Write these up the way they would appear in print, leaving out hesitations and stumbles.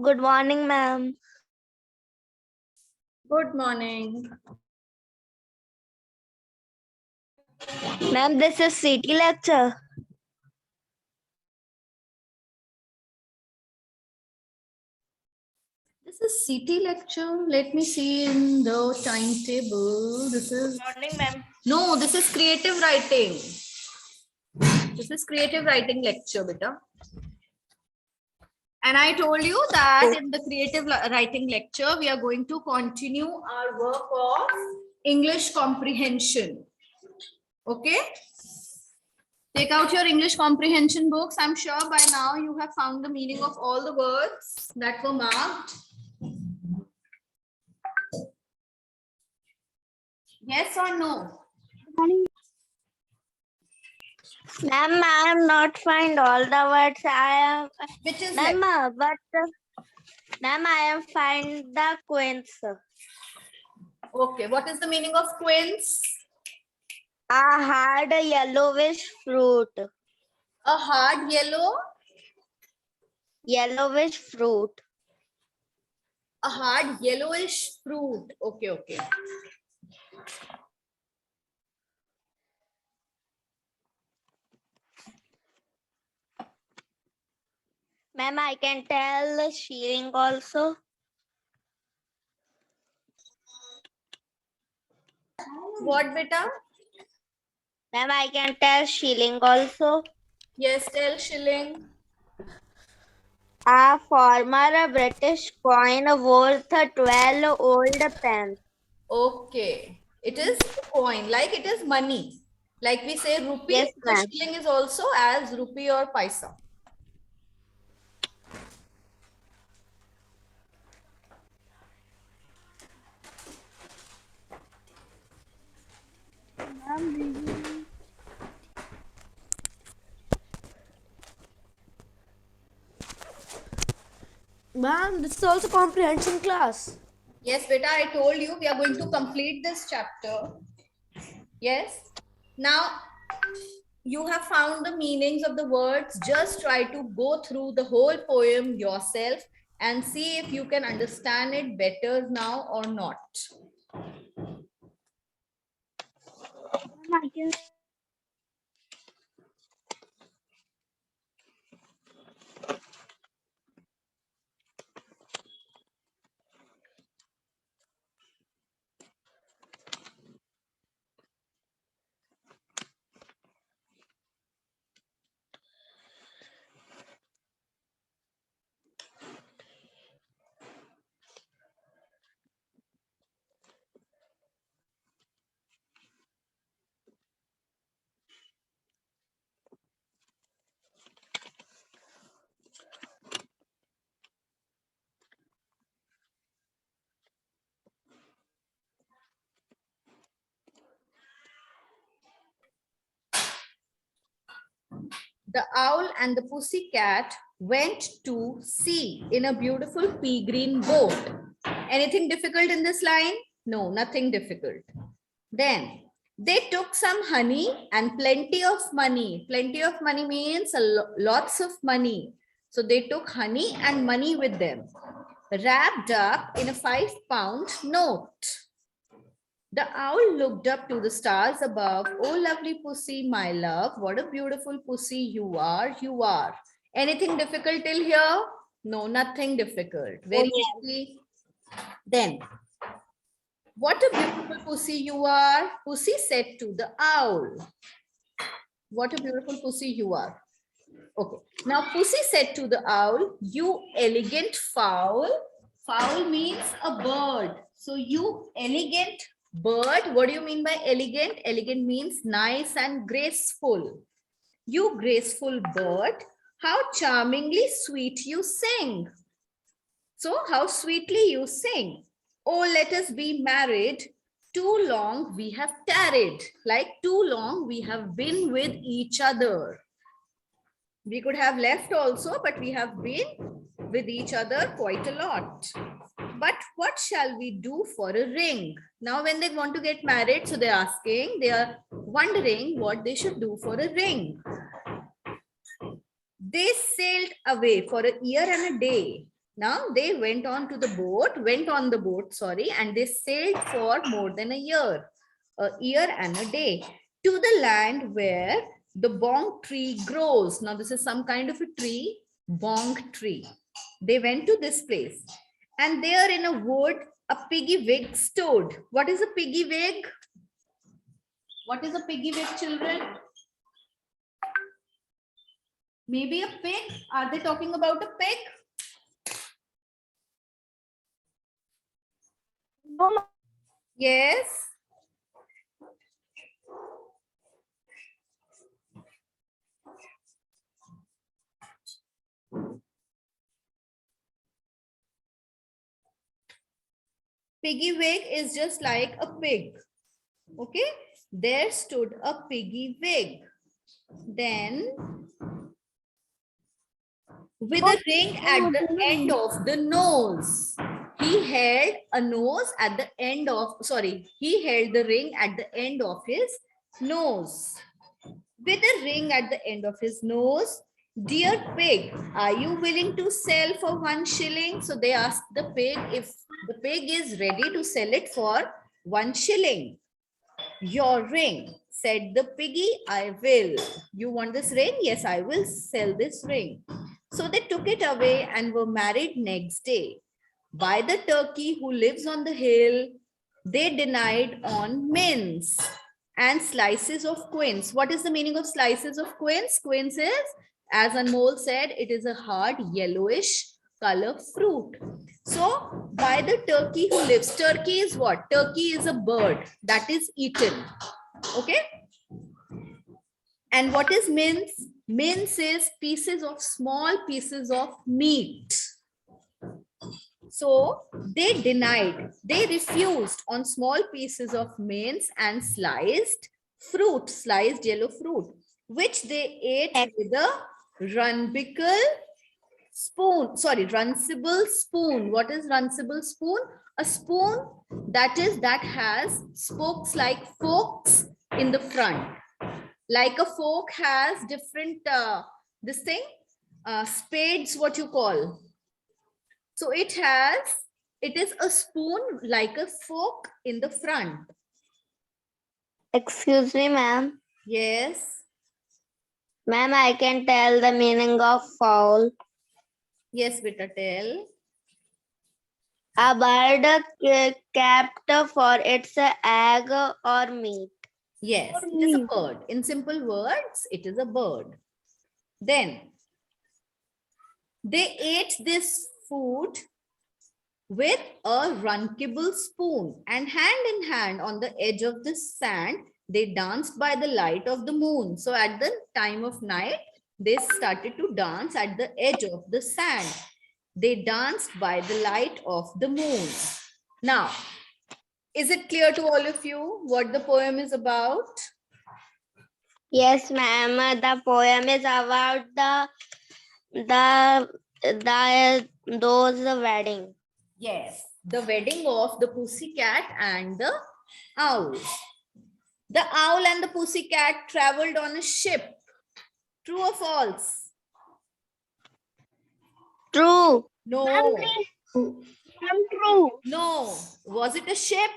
Good morning, ma'am. Good morning. Ma'am, this is CT lecture. This is CT lecture. Let me see in the timetable. This is Morning, ma'am. no, this is creative writing. This is creative writing lecture, beta. And I told you that in the creative writing lecture, we are going to continue our work of English comprehension. Okay? Take out your English comprehension books. I'm sure by now you have found the meaning of all the words that were marked. Yes or no? Ma'am, I am not find all the words. I am, Which is ma'am, left? ma'am, I am find the quince. Okay, what is the meaning of quince? A hard yellowish fruit. A hard yellow, Yellowish fruit. a hard yellowish fruit. Okay, okay. Ma'am, I can tell shilling also. What, beta? Ma'am, I can tell shilling also. Yes, tell shilling. A former British coin worth 12 old pence. Okay. It is coin, like it is money. Like we say rupee, Yes, so ma'am. shilling is also as rupee or paisa. Ma'am, this is also comprehension class. Yes, beta, I told you we are going to complete this chapter. Yes. Now, you have found the meanings of the words. Just try to go through the whole poem yourself and see if you can understand it better now or not. The owl and the pussy cat went to sea in a beautiful pea green boat. Anything difficult in this line? No, nothing difficult. Then they took some honey and plenty of money. Plenty of money means lots of money. So they took honey and money with them, wrapped up in a 5-pound note. The owl looked up to the stars above. Oh, lovely pussy, my love. What a beautiful pussy you are. You are. Anything difficult till here? No, nothing difficult. Very easy. Then, what a beautiful pussy you are. Pussy said to the owl. What a beautiful pussy you are. Okay. Now, pussy said to the owl, you elegant fowl. Fowl means a bird. So, you elegant bird. What do you mean by elegant? Elegant means nice and graceful. You graceful bird, how charmingly sweet you sing. So, how sweetly you sing. Oh, let us be married. Too long we have tarried. Like too long we have been with each other. We could have left also, but we have been with each other quite a lot. But what shall we do for a ring? Now, when they want to get married, so they're asking, they are wondering what they should do for a ring. They sailed away for a year and a day. Now they went on the boat, sorry, and they sailed for more than a year and a day, to the land where the bong tree grows. Now this is some kind of a tree, bong tree. They went to this place, and there in a wood, a piggy wig stood. What is a piggy wig? What is a piggy wig, children? Maybe a pig? Are they talking about a pig? Yes. Piggy wig is just like a pig. Okay. There stood a piggy wig. Then with a ring at the end of the nose. He held a nose at the end of, sorry, he held the ring at the end of his nose. With a ring at the end of his nose, dear pig, are you willing to sell for 1 shilling? So they asked the pig if the pig is ready to sell it for 1 shilling. Your ring, said the piggy, I will. You want this ring? Yes, I will sell this ring. So they took it away and were married next day. By the turkey who lives on the hill, they denied on mince and slices of quince. What is the meaning of slices of quince? Quince is, as Anmol said, it is a hard yellowish color fruit. So by the turkey who lives, turkey is what? Turkey is a bird that is eaten. Okay. And what is mince? Mince is small pieces of meat. So they denied, they refused on small pieces of mince and sliced fruit, sliced yellow fruit, which they ate with a runcible spoon. What is runcible spoon? A spoon that has spokes like forks in the front. Like a fork has different, spades, what you call. So it is a spoon like a fork in the front. Excuse me, ma'am. Yes. Ma'am, I can tell the meaning of fowl. Yes, beta, tell. A bird kept for its egg or meat. Yes, it is a bird. In simple words, it is a bird. Then they ate this food with a runcible spoon, and hand in hand on the edge of the sand, they danced by the light of the moon. So at the time of night, they started to dance at the edge of the sand. They danced by the light of the moon. Now, is it clear to all of you what the poem is about? Yes, ma'am. The poem is about those wedding. Yes, the wedding of the pussycat and the owl. The owl and the pussycat traveled on a ship. True or false? True. No. True. No. Was it a ship?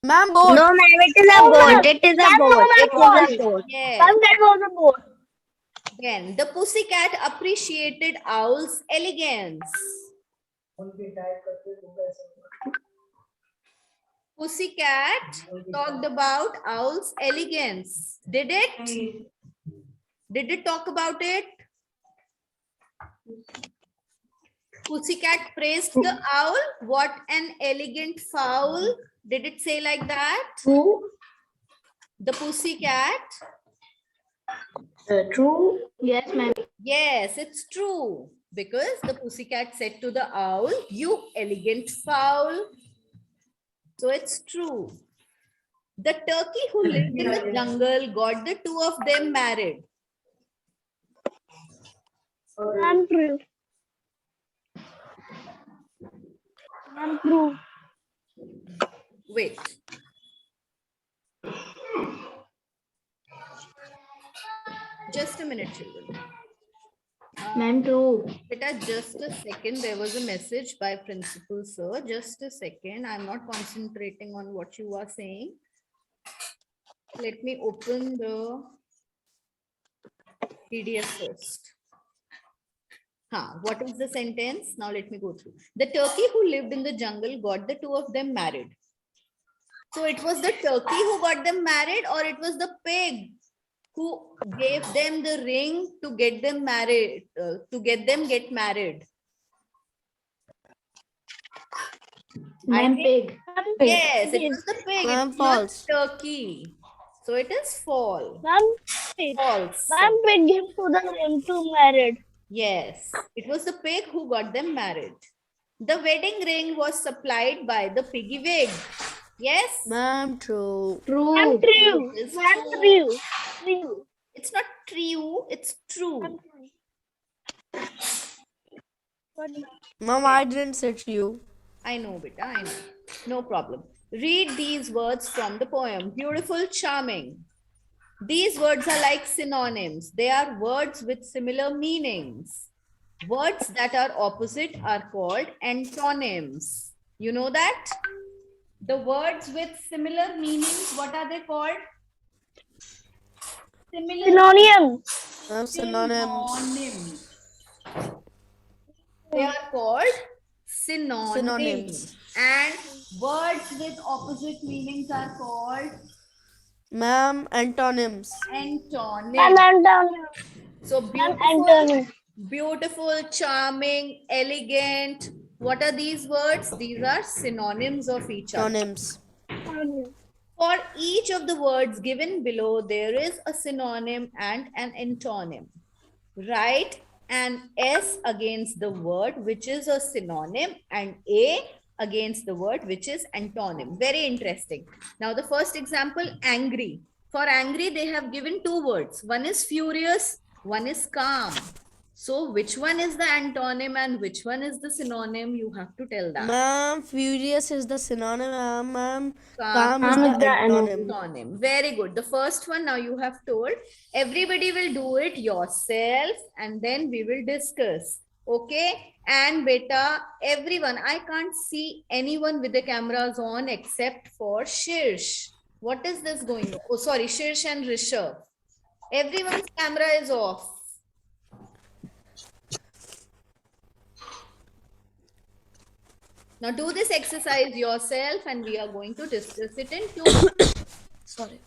Ma'am, boat. No, ma'am. It is a boat. It is a boat. It is a boat. Yes. That was a boat. Then the pussycat appreciated owl's elegance. Pussycat talked about owl's elegance. Did it? Did it talk about it? Pussycat praised the owl. What an elegant fowl. Did it say like that? True. The pussycat? True. Yes, ma'am. Yes, it's true. Because the pussycat said to the owl, you elegant fowl. So it's true. The turkey who lived in the jungle got the two of them married. I'm true. I'm true. Wait. Just a minute, children. Ma'am, two. Beta, just a second. There was a message by principal sir. Just a second. I'm not concentrating on what you are saying. Let me open the PDF first. What is the sentence? Now let me go through. The turkey who lived in the jungle got the two of them married. So it was the turkey who got them married, or it was the pig who gave them the ring to get them married, get married. Ma'am, pig. Yes, it was the pig. Ma'am, It was not false. turkey. So it is false. Ma'am, False. ma'am, pig give to the ring to married. Yes, it was the pig who got them married. The wedding ring was supplied by the piggy wig. Yes? Ma'am, true. Ma'am, True. true. It's Ma'am, true. true. True. It's not true, it's true. Ma'am, I didn't say you. I know, beta, I know. No problem. Read these words from the poem. Beautiful, charming. These words are like synonyms. They are words with similar meanings. Words that are opposite are called antonyms. You know that? The words with similar meanings, what are they called? Synonym. Ma'am, synonyms. Synonyms. They are called synonyms. Synonyms. And words with opposite meanings are called Ma'am, antonyms. antonyms. Ma'am, Antonym. So Ma'am, beautiful, Antonym. beautiful, charming, elegant. What are these words? These are synonyms of each other. Synonyms. For each of the words given below, there is a synonym and an antonym. Write an S against the word which is a synonym and A against the word which is antonym. Very interesting. Now the first example, angry. For angry, they have given two words. One is furious, one is calm. So which one is the antonym and which one is the synonym? You have to tell that. Ma'am, furious is the synonym. Ma'am, Calm calm is the is the antonym. Synonym. Very good. The first one now you have told. Everybody will do it yourself and then we will discuss. Okay. And beta, everyone, I can't see anyone with the cameras on except for Shirsh. What is this going on? Oh, sorry, Shirsh and Rishabh. Everyone's camera is off. Now do this exercise yourself and we are going to discuss it in 2 minutes. Sorry.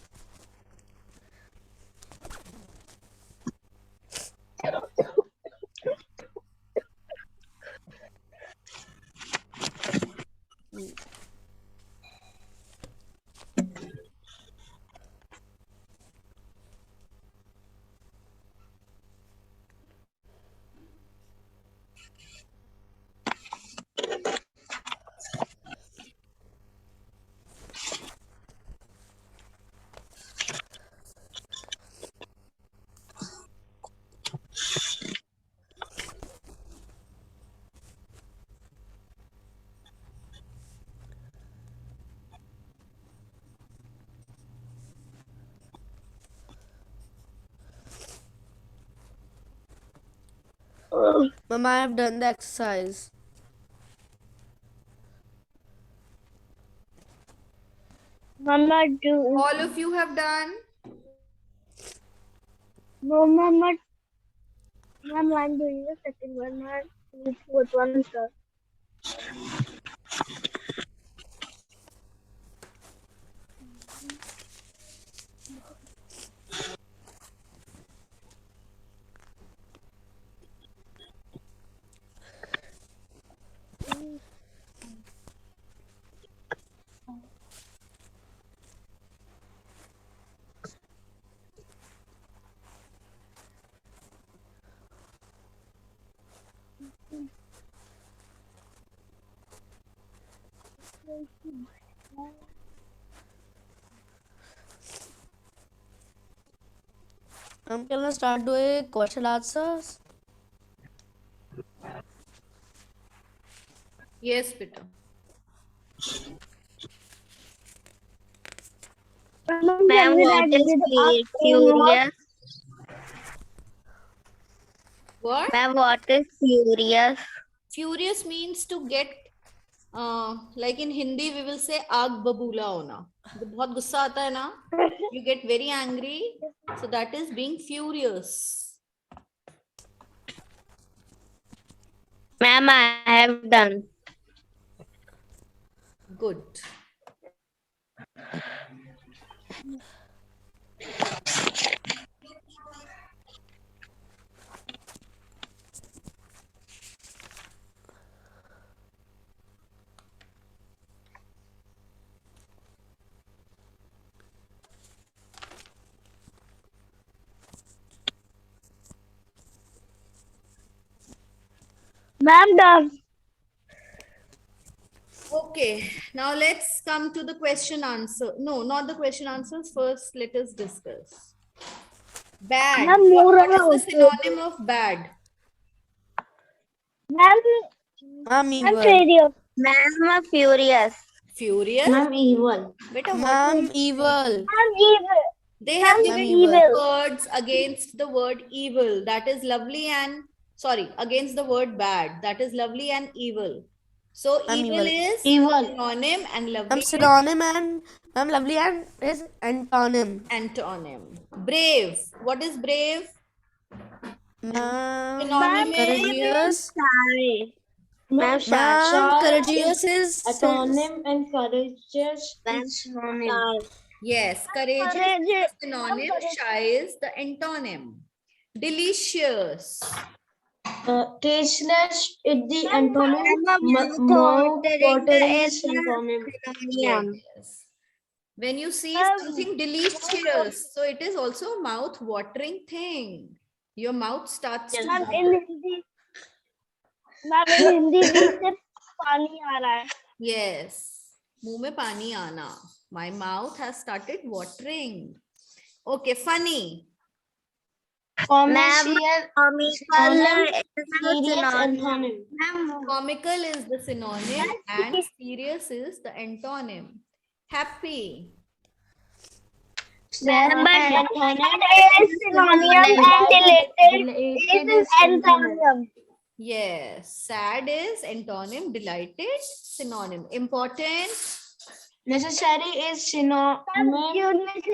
Ma'am, I have done the exercise. Mama, do. All of you have done? No, Mama. Ma'am, I'm doing the second one. Ma'am, the fourth one, sir. Can I start doing question answers? Yes, Peter. Ma'am, what is furious? What? Ma'am, what is furious? Furious means to get, like in Hindi we will say आग बबूला होना. जब बहुत गुस्सा आता है ना, you get very angry. So that is being furious. Ma'am, I have done. Good. Ma'am, done. Okay, now let's come to the question answer. No, not the question answers. First, let us discuss. Bad. Ma'am, What more is the synonym of bad? Ma'am, Ma'am, I'm evil. serious. Ma'am, furious. Furious? Evil. Beta, Ma'am, evil. I'm evil. They have Ma'am, given evil. two words against the word evil. That is lovely and, sorry, against the word bad. That is lovely and evil. So I'm evil evil. is Evil. synonym and lovely I'm is synonym and I'm lovely and is antonym. antonym. Brave. What is brave? Ma'am, Synonym is courageous. Sorry. Ma'am, Ma'am, courageous is Autonym and courageous Ma'am, is synonym. yes, courageous is Courageous. the synonym, shy is the antonym. Delicious. tasteless is the antonym. Ma'am, Mouth-watering is is synonym. synonym. Yes. When you see Ma'am, something delicious, so it is also a mouth-watering thing. Your mouth starts to Ma'am, water. in Hindi. Ma'am, in Hindi मुंह से पानी आ रहा है. Yes. मुंह में पानी आना. My mouth has started watering. Okay, funny. Commercial, Comical synonym, is serious, synonym. antonym. Ma'am, Comical is the synonym and serious is the antonym. Happy. Sad But antonym. It is synonym and deleted. It is antonym. Yes. Sad is antonym. Delighted, synonym. Important. Necessary is synonym. ma'am, Useless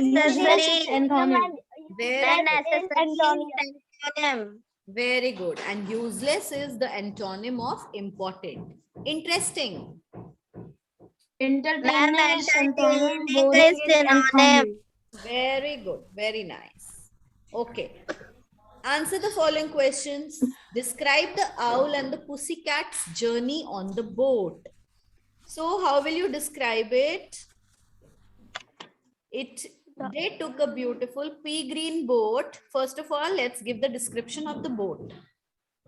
necessary. is antonym. Very Ma'am, good. necessary is synonym. Very good. And useless is the antonym of important. Interesting. Entertaining Ma'am, is synonym. entertaining Boring is is antonym. Very good. Very nice. Okay. Answer the following questions. Describe the owl and the pussycat's journey on the boat. So how will you describe it? They took a beautiful pea green boat. First of all, let's give the description of the boat.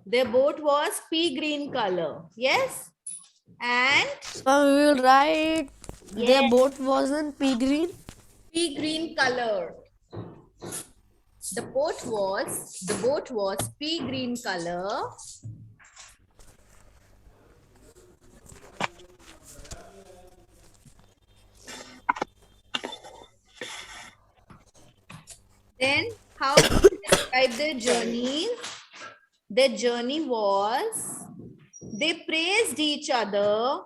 Their boat was pea green color. Yes? And So we will write their Yes. boat was in pea green. pea green color. The boat was pea green color. Then how do you describe their journey? Their journey was, they praised each other.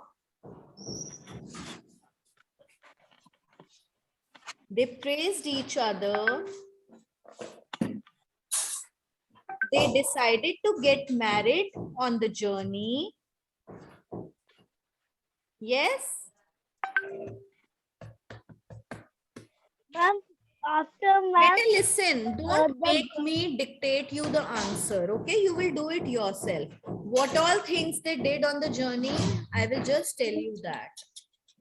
They praised each other. They decided to get married on the journey. Yes? Ma'am, after ma'am, Better listen. Don't the- make me dictate you the answer. Okay, you will do it yourself. What all things they did on the journey, I will just tell you that.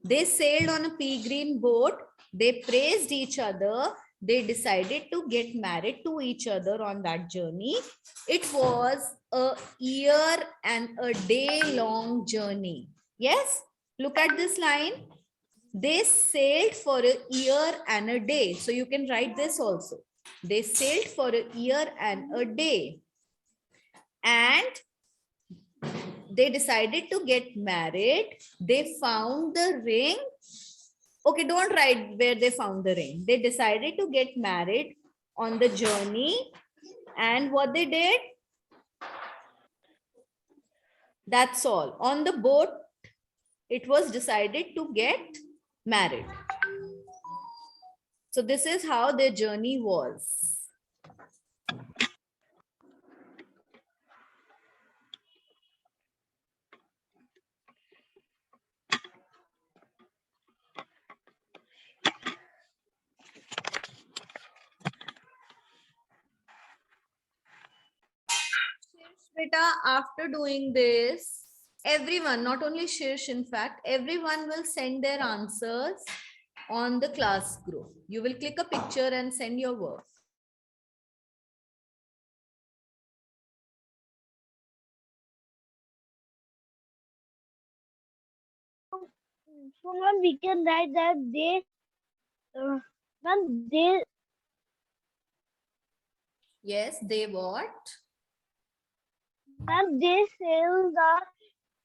They sailed on a pea green boat. They praised each other. They decided to get married to each other on that journey. It was a year and a day long journey. Yes? Look at this line. They sailed for a year and a day. So you can write this also. They sailed for a year and a day. And they decided to get married. They found the ring. Okay, don't write where they found the ring. They decided to get married on the journey. And what they did, That's all. On the boat, it was decided to get married. So this is how their journey was. Beta, after doing this, everyone, not only Shirsh, in fact, everyone will send their answers on the class group. You will click a picture and send your work. So ma'am, we can write that ma'am, Yes, they what? they sail the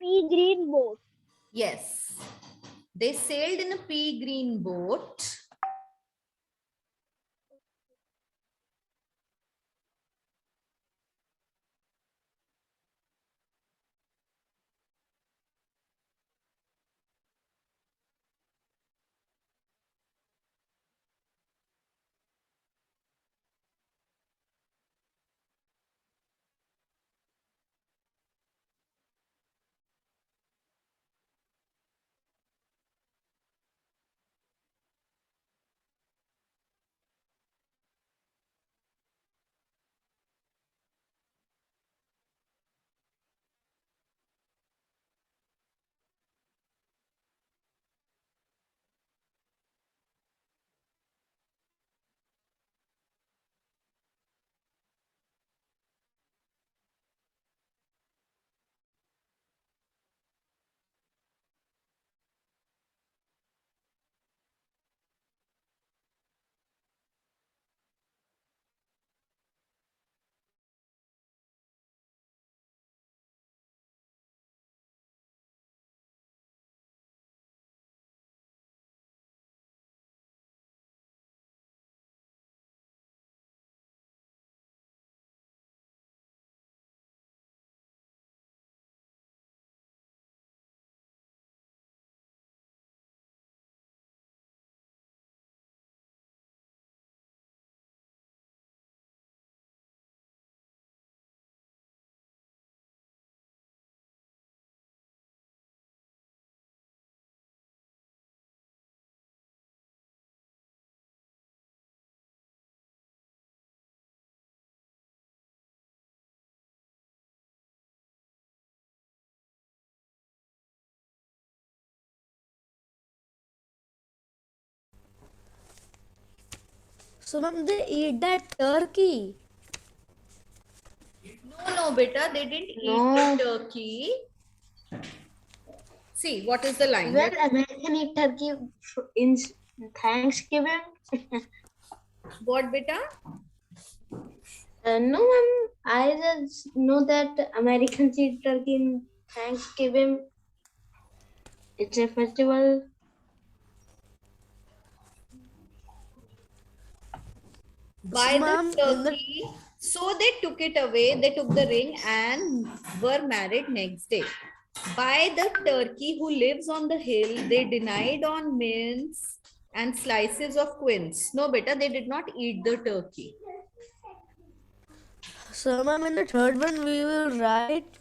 pea green boat. Yes. They sailed in a pea green boat. So ma'am, they eat that turkey. No, beta, they didn't eat No. the turkey. See, what is the line? Well, American eat turkey in Thanksgiving. What, beta? No, ma'am. I just know that Americans eat turkey in Thanksgiving. It's a festival. By Ma'am, the in the turkey. So they took it away, they took the ring and were married next day. By the turkey who lives on the hill, they denied on mince and slices of quince. No, beta, they did not eat the turkey. so ma'am, in the third one we will write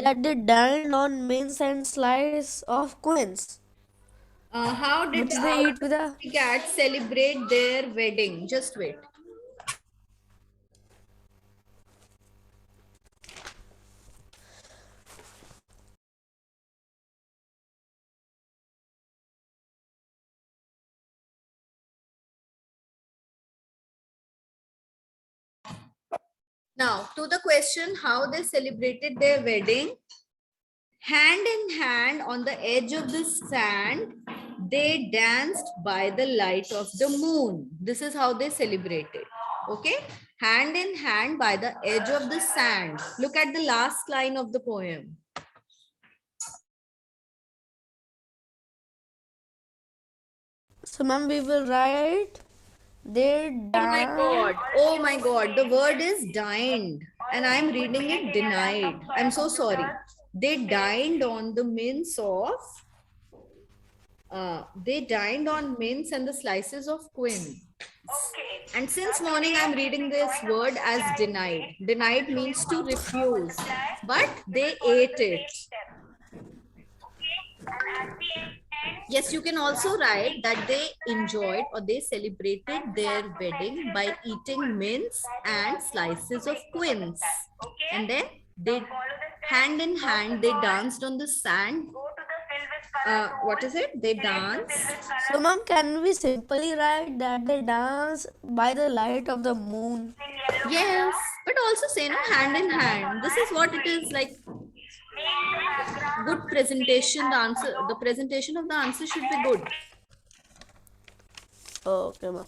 that they dined on mince and slice of quince, How did which the they eat with a. cats celebrate their wedding? Just wait. Now, to the question how they celebrated their wedding, hand in hand on the edge of the sand, they danced by the light of the moon. This is how they celebrated. Okay, hand in hand by the edge of the sand. Look at the last line of the poem. So ma'am, we will write they dined. Oh my god, the word is dined and I'm reading it denied. I'm so sorry. They dined on the mince of they dined on mince and the slices of quince. And since morning, I'm reading this word as denied. Denied means to refuse, but they ate it. Yes, you can also write that they enjoyed or they celebrated their wedding by eating mince and slices of quince. And then they, hand in hand, they danced on the sand. What is it? They danced. So, ma'am, can we simply write that they dance by the light of the moon? Yes, but also say no, hand in hand. This is what it is like. Good presentation. The presentation of the answer should be good. Okay, ma'am.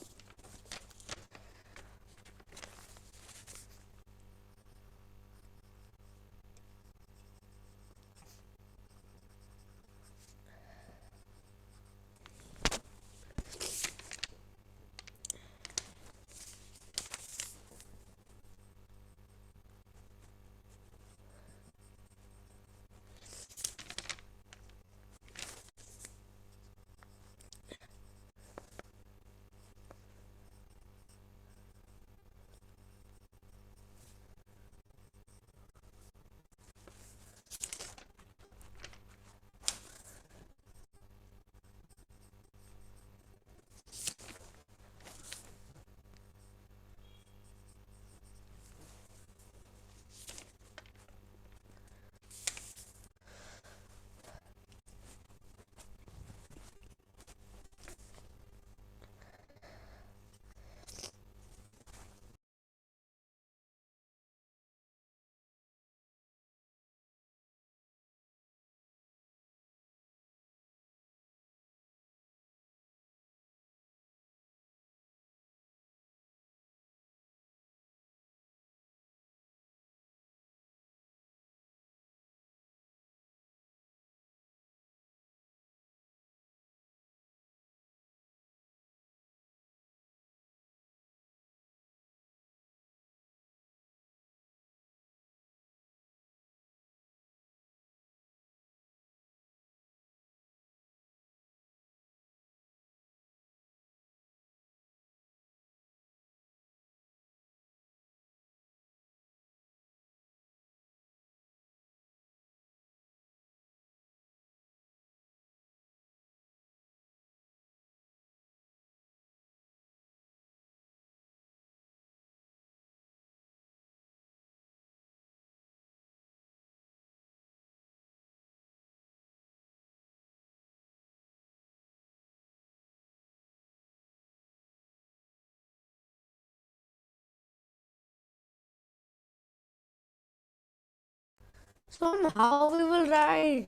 So, how we will write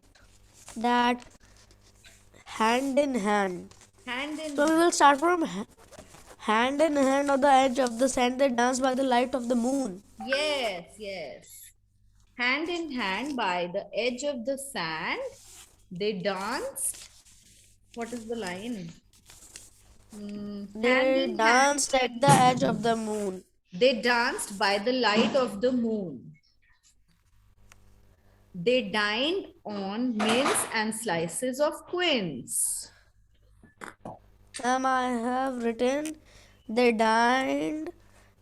that hand in hand? Hand in So, we will start from hand in hand on the edge of the sand. They dance by the light of the moon. Yes, yes. Hand in hand by the edge of the sand, they danced. What is the line? Hand They in hand. danced at the edge of the moon. They danced by the light of the moon. They dined on mince and slices of quince. I have written they dined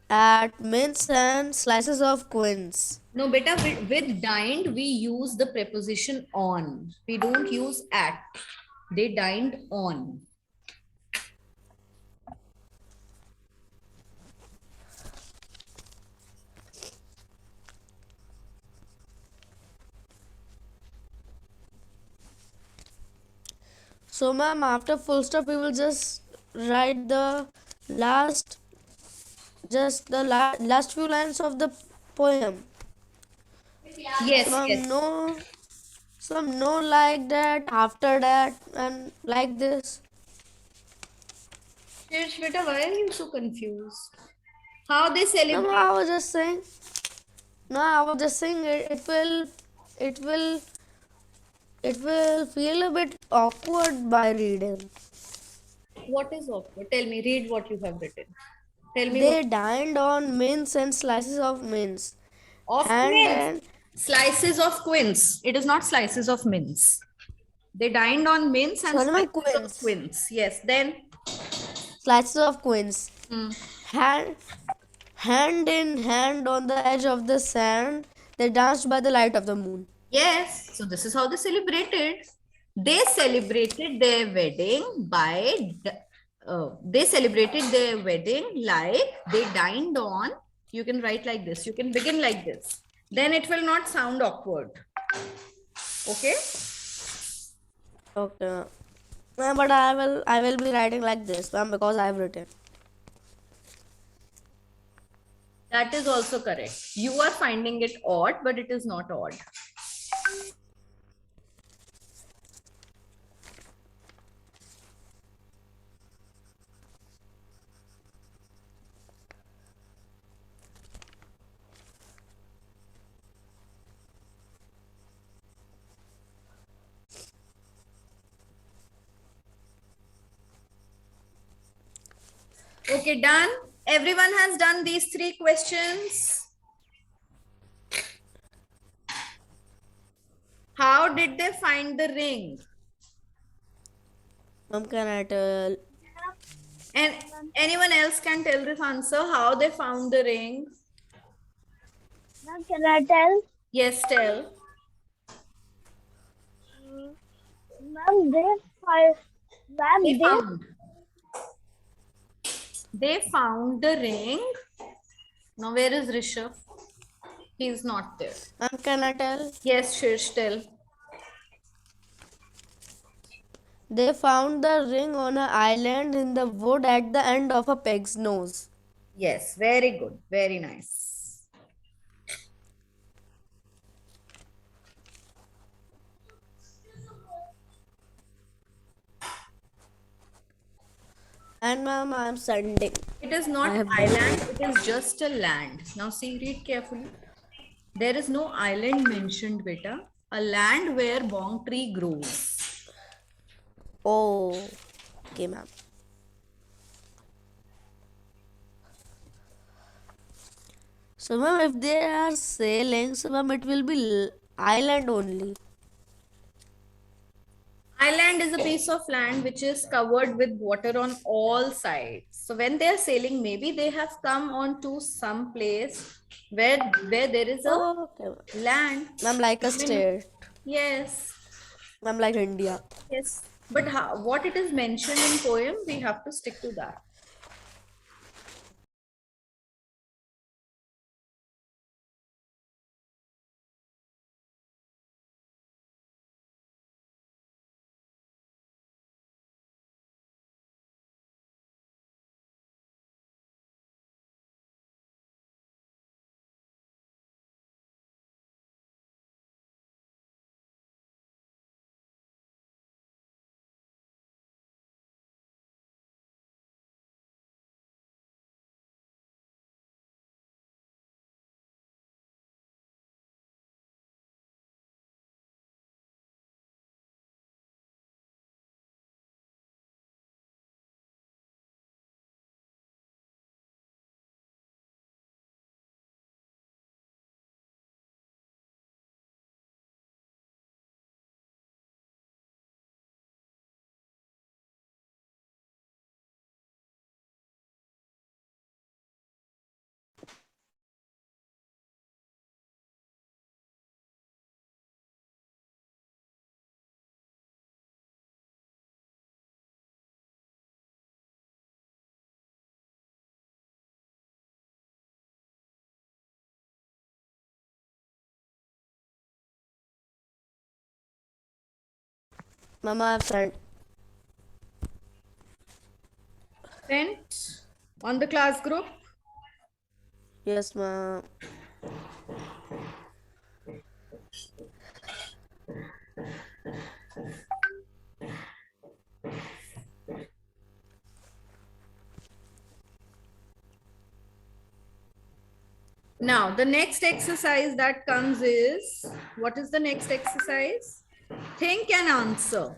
at mince and slices of quince. No, beta, with dined, we use the preposition on. We don't use at. They dined on. So, ma'am, after full stop, we will just write the last, last few lines of the poem. Yes, Some yes. no, some no like that, after that, and like this. Yes, beta, why are you so confused? How they No, celebrate? I was just saying. No, I was just saying it will, it will feel a bit awkward by reading. What is awkward? Tell me, read what you have written. Tell me They dined on mince and slices of mince. of Hand mince. and Slices of quince. It is not slices of mince. They dined on mince and Sorry, ma'am, slices of quince. quince. Yes. Then. Slices of quince. Hmm. Hand in hand on the edge of the sand, they danced by the light of the moon. Yes. So this is how they celebrated. They celebrated their wedding by. They celebrated their wedding like they dined on. You can write like this. You can begin like this. Then it will not sound awkward. Okay. Okay, ma'am. Ma'am, but I will be writing like this, ma'am, because I have written. That is also correct. You are finding it odd, but it is not odd. Okay, done. Everyone has done these 3 questions. How did they find the ring? Ma'am, can I tell? And anyone else can tell this answer, how they found the ring? Ma'am, can I tell? Yes, tell. Ma'am, They found the ring. Now, where is Rishabh? He is not there. Ma'am, can I tell? Yes, Shirsh, tell. They found the ring on an island in the wood at the end of a pig's nose. Yes, very good. Very nice. And ma'am, I am sending. It is not island, it is just a land. Now see, read carefully. There is no island mentioned, beta. A land where bong tree grows. Oh, okay, ma'am. So, ma'am, if they are sailing, so ma'am, it will be island only. Island is a piece of land which is covered with water on all sides. So when they are sailing, maybe they have come on to some place where there is a Okay, ma'am. land. Ma'am, like a state. Yes. Ma'am, like India. Yes. But what it is mentioned in poem, we have to stick to that. Ma'am, I have sent. Sent on the class group. Yes, ma'am. Now, the next exercise that comes is, what is the next exercise? Think and answer.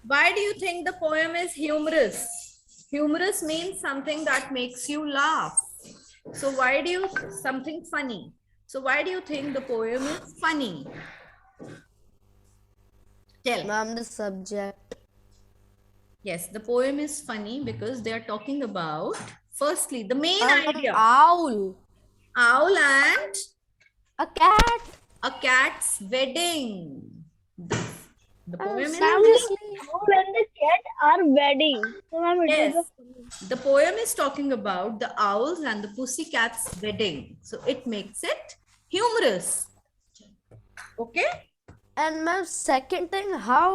Why do you think the poem is humorous? Humorous means something that makes you laugh. So why do you, something funny. So why do you think the poem is funny? Tell. Ma'am, the subject. Yes, the poem is funny because they are talking about, firstly, the main idea. Owl. Owl and A cat. a cat's wedding. The poem is Seriously? Owl and the cat are wedding. So ma'am, it Yes. was a funny. The poem is talking about the owls and the pussycat's wedding. So it makes it humorous. Okay? And ma'am, second thing, how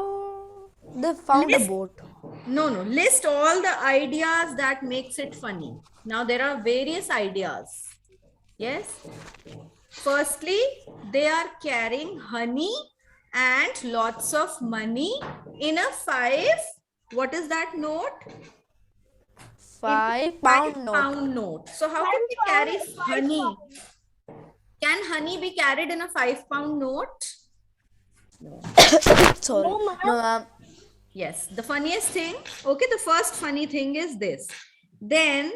they found a List- boat? No. List all the ideas that makes it funny. Now there are various ideas. Yes. Firstly, they are carrying honey and lots of money in a 5. What is that note? 5 pound note. £5 note. So how can they carry honey? Can honey be carried in a £5 note? Sorry. No, ma'am. Yes. The funniest thing. Okay, the first funny thing is this. Then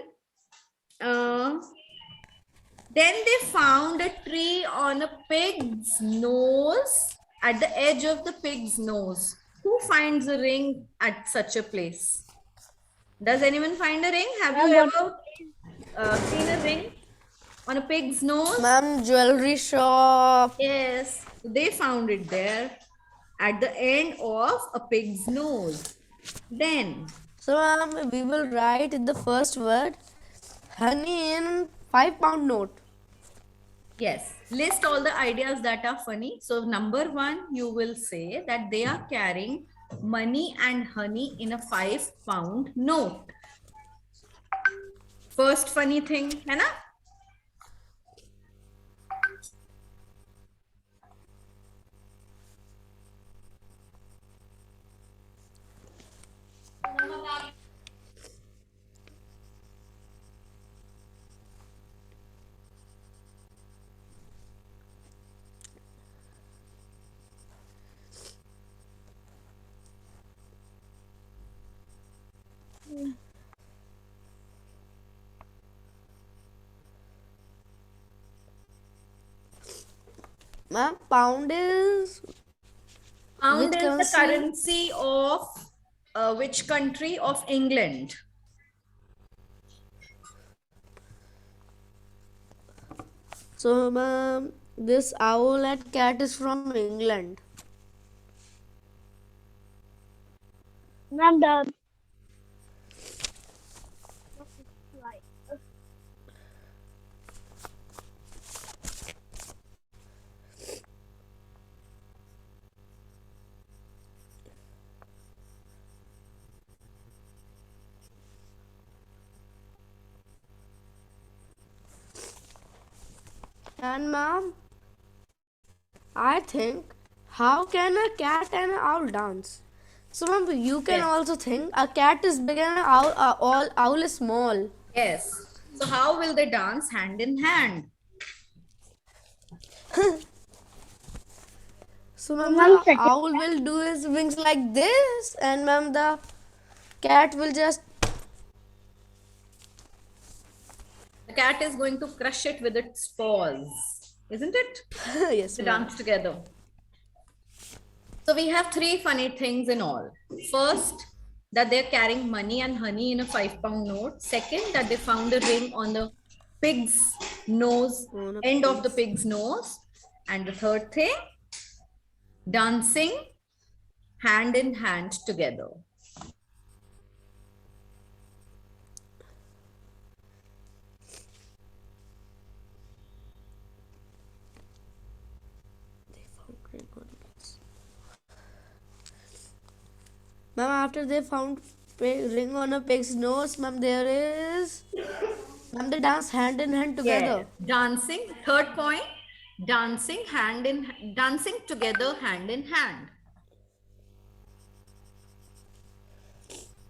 they found a tree on a pig's nose, at the edge of the pig's nose. Who finds a ring at such a place? Does anyone find a ring? Have you ever seen a ring on a pig's nose? Ma'am, jewelry shop. Yes, they found it there at the end of a pig's nose. Then, So ma'am, we will write in the first word honey in 5 pound note. yes, list all the ideas that are funny. So, number 1, you will say that they are carrying money and honey in a £5 note. First funny thing, है ना? Ma'am, pound is Pound Which is the currency? currency of which country? Of England. so ma'am, this owl and cat is from England. Ma'am, the And ma'am, I think how can a cat and an owl dance? So ma'am, you can Yes. also think a cat is big and an owl is small. Yes. So how will they dance hand in hand? So ma'am, Ma'am, the second owl will do his wings like this, and ma'am, the cat will just The cat is going to crush it with its paws, isn't it? yes, To ma'am. dance together. So we have 3 funny things in all. First, that they're carrying money and honey in a £5 note. Second, that they found a ring on the pig's nose, On a end of the pig's nose. And the third thing, dancing hand in hand together. Ma'am, after they found ring on a pig's nose, ma'am, there is, ma'am, they dance hand in hand together. Yes. Dancing, third point, dancing together hand in hand.